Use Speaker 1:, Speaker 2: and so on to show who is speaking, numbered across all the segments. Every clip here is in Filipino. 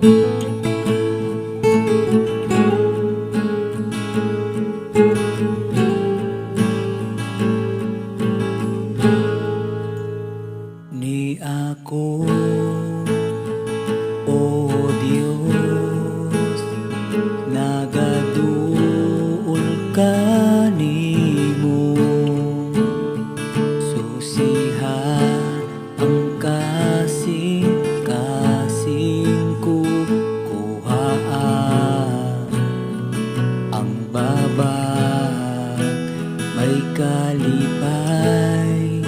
Speaker 1: Ni ako, O Dios, nagaduol kanimo. Susiha ang kasing-kasing ko, kuhaan ang babag. May kalipay,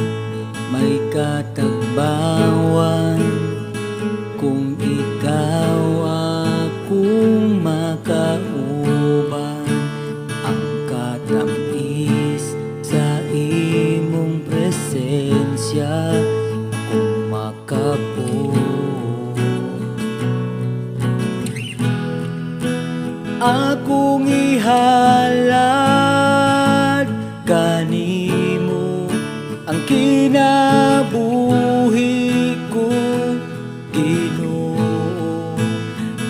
Speaker 1: may katagbawan, kung ikaw akong makauban. Ang katamis sa imong presensya akong makapo. Akong ihalad kanimo ang kinabuhi ko, Ginoo.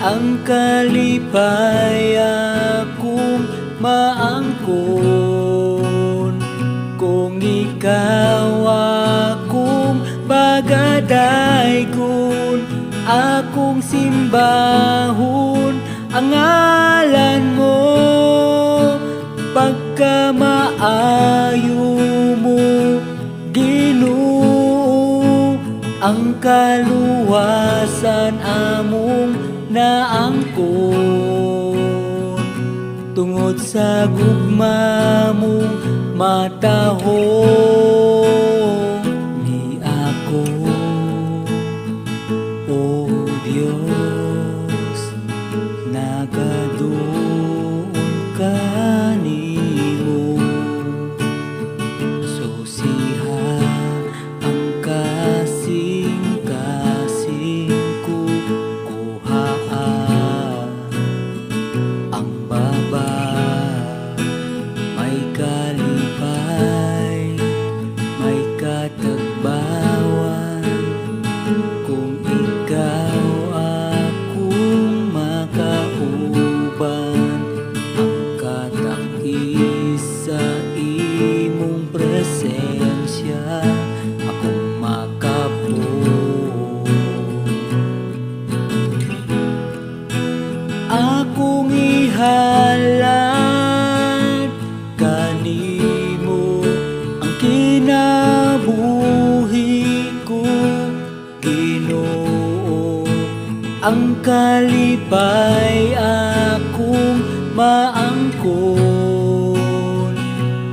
Speaker 1: Ang kalipay akong maangkon, kung ikaw akong pagadaygon. Akong simbahon ang ngalan mo, pagkamaayo mo, Ginoo. Ang kaluwasan among naangkon, tungod sa gugma mong matahong. Ni ako, O Dios, nagaduol kanimo. Susiha ang kasing-kasing ko, kuhaan ang babag. May kalipay, may katagbawan, kung ikaw akong makauban. Ang katakis sa imong presensya akong makapo. Akong ihalad kanimo ang kinabuhi ko, Ginoo. Ang kalipay akong maangkon,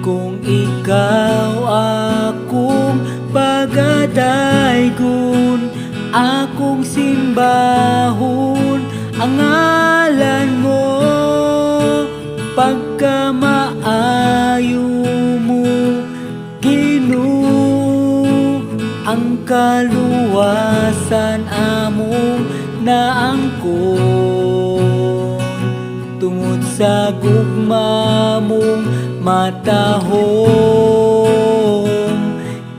Speaker 1: kung ikaw akong pagadaygon. Akong simbahon ang ngalan mo, pagkamaayo mo, Ginoo. Ang kaluwasan among naangkon, tungod sa gugma mong matahong.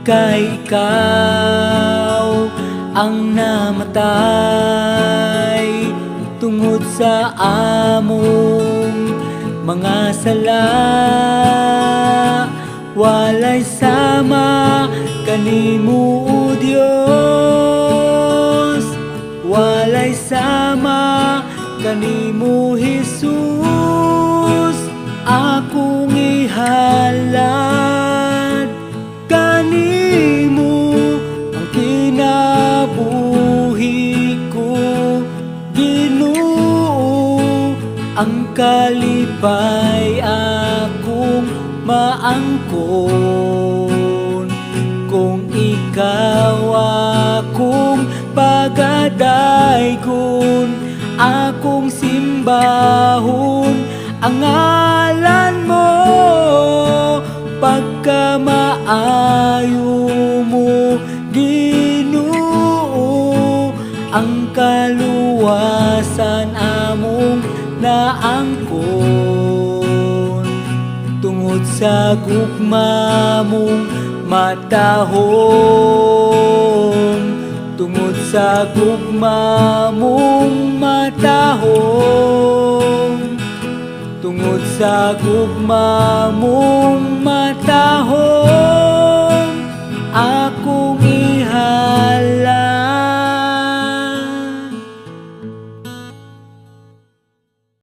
Speaker 1: Kay ikaw ang namatay, tungod sa among mga sala. Walay sama kanimo, O Dios, walay sama kanimo, Jesus. Akong ihalad kanimo ang kinabuhi ko, Ginoo. Ang kalipay akong maangkon, kung ikaw akong pagadaygon. Akong simbahon ang ngalan mo, pagkamaayo mo, Ginoo. Ang kaluwasan among naangkon, tungod sa gugma mong matahong. tungod sa gugma mong matahong, tungod sa gugma mong